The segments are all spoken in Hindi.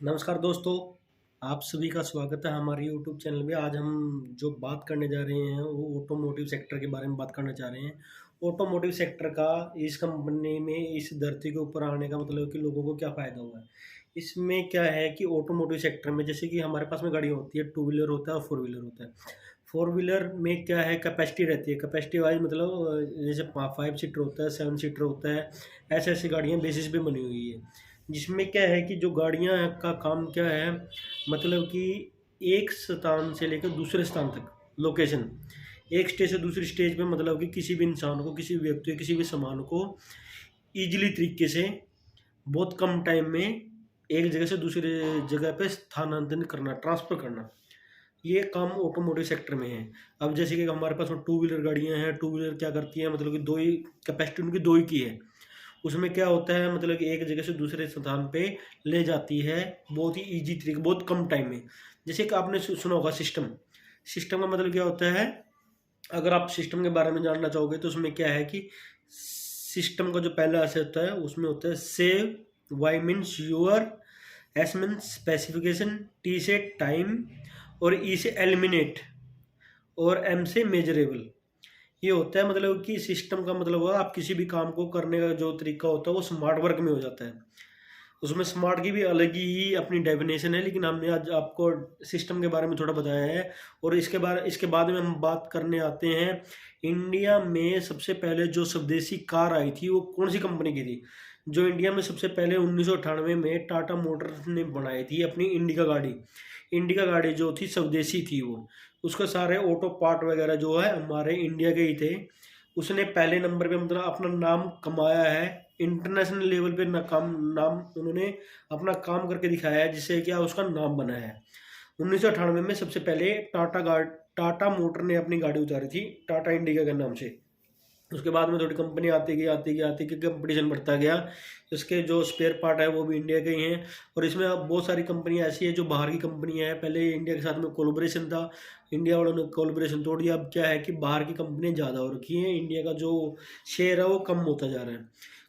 नमस्कार दोस्तों, आप सभी का स्वागत है हमारे यूट्यूब चैनल में। आज हम जो बात करने जा रहे हैं वो ऑटोमोटिव सेक्टर के बारे में बात करना चाह रहे हैं। ऑटोमोटिव सेक्टर का इस कंपनी में इस धरती के ऊपर आने का मतलब कि लोगों को क्या फ़ायदा हुआ है। इसमें क्या है कि ऑटोमोटिव सेक्टर में जैसे कि हमारे पास में गाड़ियाँ होती है, टू व्हीलर होता है और फोर व्हीलर होता है। फोर व्हीलर में क्या है, कैपेसिटी रहती है, कैपेसिटी वाइज मतलब जैसे 5 सीटर होता है, 7 सीटर होता है, ऐसी गाड़ियाँ बेसिस पे बनी हुई है। जिसमें क्या है कि जो गाड़ियाँ का काम क्या है, मतलब कि एक स्थान से लेकर दूसरे स्थान तक लोकेशन, एक स्टेज से दूसरी स्टेज पे मतलब कि किसी भी इंसान को, किसी भी व्यक्ति को, किसी भी सामान को ईज़िली तरीके से बहुत कम टाइम में एक जगह से दूसरे जगह पे स्थानांतरित करना, ट्रांसफ़र करना, ये काम ऑटोमोटिव सेक्टर में है। अब जैसे कि हमारे पास में टू व्हीलर गाड़ियाँ हैं, टू व्हीलर क्या करती हैं मतलब कि 2 ही कैपेसिटी उनकी 2 ही की है। उसमें क्या होता है मतलब कि एक जगह से दूसरे स्थान पे ले जाती है बहुत ही ईज़ी तरीके, बहुत कम टाइम में। जैसे कि आपने सुना होगा सिस्टम, सिस्टम का मतलब क्या होता है, अगर आप सिस्टम के बारे में जानना चाहोगे तो उसमें क्या है कि सिस्टम का जो पहला ऐसे होता है उसमें होता है save, Y means your, S means specification, T से टाइम और ई से एलिमिनेट और एम से मेजरेबल। ये होता है मतलब कि सिस्टम का मतलब हुआ आप किसी भी काम को करने का जो तरीका होता है वो स्मार्ट वर्क में हो जाता है। उसमें स्मार्ट की भी अलग ही अपनी डेफिनेशन है, लेकिन हमने आज आपको सिस्टम के बारे में थोड़ा बताया है। और इसके बाद में हम बात करने आते हैं, इंडिया में सबसे पहले जो स्वदेशी कार आई थी वो कौन सी कंपनी की थी। जो इंडिया में सबसे पहले 1998 में टाटा मोटर्स ने बनाई थी अपनी इंडिका गाड़ी। इंडिका गाड़ी जो थी स्वदेशी थी वो, उसके सारे ऑटो पार्ट वगैरह जो है हमारे इंडिया के ही थे। उसने पहले नंबर पे मतलब अपना नाम कमाया है, इंटरनेशनल लेवल पे नाम उन्होंने अपना काम करके दिखाया है, जिससे क्या उसका नाम बना है। 1998 में सबसे पहले टाटा मोटर ने अपनी गाड़ी उतारी थी टाटा इंडिका के नाम से। उसके बाद में थोड़ी कंपनी आती गई कंपटीशन बढ़ता गया। इसके जो स्पेयर पार्ट है वो भी इंडिया के ही हैं। और इसमें अब बहुत सारी कंपनियां ऐसी है जो बाहर की कंपनियां हैं। पहले इंडिया के साथ में कोलैबोरेशन था, इंडिया वालों ने कोलैबोरेशन तोड़ दिया। अब क्या है कि बाहर की कंपनियां ज़्यादा हो रखी हैं, इंडिया का जो शेयर है वो कम होता जा रहा है।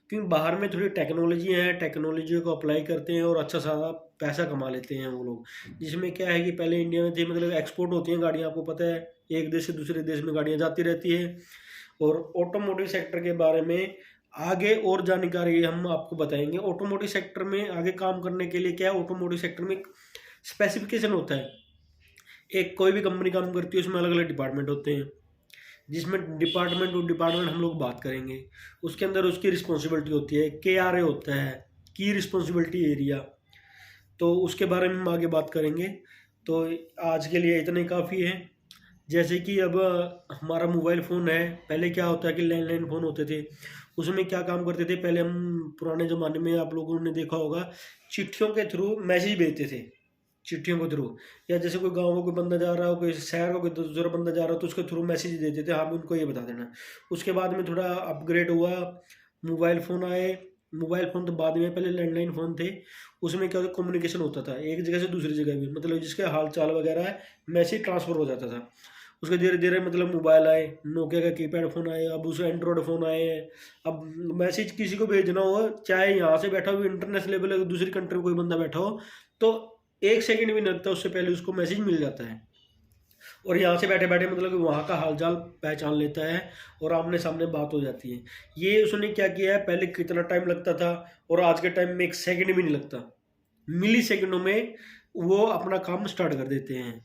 क्योंकि बाहर में थोड़ी टेक्नोलॉजी है, टेक्नोलॉजी को अप्लाई करते हैं और अच्छा सारा पैसा कमा लेते हैं वो लोग। जिसमें क्या है कि पहले इंडिया में थी मतलब एक्सपोर्ट होती हैं गाड़ियाँ, आपको पता है, एक देश से दूसरे देश में गाड़ियाँ जाती रहती है। और ऑटोमोटिव सेक्टर के बारे में आगे और जानकारी हम आपको बताएंगे। ऑटोमोटिव सेक्टर में आगे काम करने के लिए क्या है, ऑटोमोटिव सेक्टर में स्पेसिफिकेशन होता है। एक कोई भी कंपनी काम करती है उसमें अलग अलग डिपार्टमेंट होते हैं, जिसमें डिपार्टमेंट टू डिपार्टमेंट हम लोग बात करेंगे। उसके अंदर उसकी रिस्पॉन्सिबिलिटी होती है, KRA होता है, की रिस्पॉन्सिबिलिटी एरिया। तो उसके बारे में हम आगे बात करेंगे। तो आज के लिए इतना ही काफ़ी है। जैसे कि अब हमारा मोबाइल फ़ोन है, पहले क्या होता है कि लैंडलाइन फ़ोन होते थे। उसमें क्या काम करते थे, पहले हम पुराने ज़माने में आप लोगों ने देखा होगा, चिट्ठियों के थ्रू मैसेज भेजते थे, चिट्ठियों के थ्रू। या जैसे कोई गाँव का कोई बंदा जा रहा हो, कोई शहर का कोई दूसरा बंदा जा रहा हो तो उसके थ्रू मैसेज देते थे, हाँ उनको ये बता देना। उसके बाद में थोड़ा अपग्रेड हुआ, मोबाइल फ़ोन आए। मोबाइल फ़ोन तो बाद में, पहले लैंडलाइन फ़ोन थे। उसमें क्या होता, कम्युनिकेशन होता था एक जगह से दूसरी जगह भी, मतलब जिसके हाल चाल वगैरह है मैसेज ट्रांसफ़र हो जाता था। उसके धीरे धीरे मतलब मोबाइल आए, नोकिया का कीपैड फ़ोन आए, अब उसके एंड्रॉयड फ़ोन आए हैं। अब मैसेज किसी को भेजना हो, चाहे यहाँ से बैठा हो इंटरनेशनल लेवल है, दूसरी कंट्री में कोई बंदा बैठा हो, तो 1 सेकंड भी नहीं लगता, उससे पहले उसको मैसेज मिल जाता है। और यहाँ से बैठे बैठे मतलब कि वहाँ का हालचाल पहचान लेता है और आमने सामने बात हो जाती है। ये उसने क्या किया है, पहले कितना टाइम लगता था और आज के टाइम में 1 सेकंड भी नहीं लगता, मिली सेकंडों में वो अपना काम स्टार्ट कर देते हैं।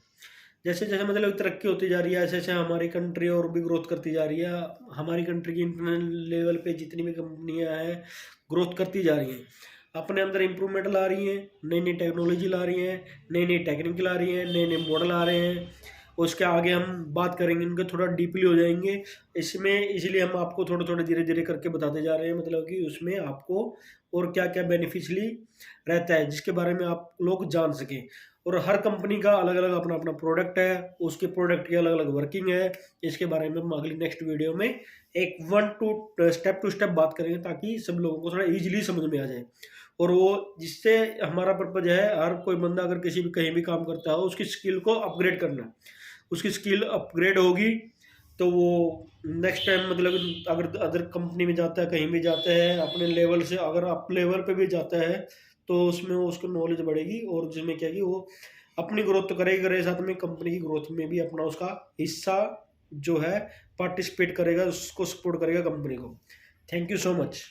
जैसे जैसे मतलब तरक्की होती जा रही है, ऐसे ऐसे हमारी कंट्री और भी ग्रोथ करती जा रही है। हमारी कंट्री की इंटरनेशनल लेवल पे जितनी भी कंपनियां हैं ग्रोथ करती जा रही हैं, अपने अंदर इम्प्रूवमेंट ला रही हैं, नई नई टेक्नोलॉजी ला रही हैं, नई नई टेक्निक ला रही हैं, नए नए मॉडल आ रहे हैं। उसके आगे हम बात करेंगे, इनके थोड़ा डीपली हो जाएंगे इसमें, इसलिए हम आपको थोड़ा थोड़ा धीरे धीरे करके बताते जा रहे हैं, मतलब कि उसमें आपको और क्या क्या बेनिफिशली रहता है जिसके बारे में आप लोग जान सकें। और हर कंपनी का अलग अलग अपना अपना प्रोडक्ट है, उसके प्रोडक्ट की अलग अलग वर्किंग है। इसके बारे में हम अगली नेक्स्ट वीडियो में एक स्टेप टू स्टेप बात करेंगे, ताकि सब लोगों को थोड़ा इजीली समझ में आ जाए। और वो जिससे हमारा पर्पज है, हर कोई बंदा अगर किसी भी कहीं भी काम करता हो उसकी स्किल को अपग्रेड करना। उसकी स्किल अपग्रेड होगी तो वो नेक्स्ट टाइम मतलब अगर अदर कंपनी में जाता है, कहीं भी जाता है, अपने लेवल से अगर अप लेवल पे भी जाता है तो उसमें वो उसको नॉलेज बढ़ेगी और जिसमें क्या है कि वो अपनी ग्रोथ तो करेगा, करे साथ में कंपनी की ग्रोथ में भी अपना उसका हिस्सा जो है पार्टिसिपेट करेगा, उसको सपोर्ट करेगा कंपनी को। Thank you so much.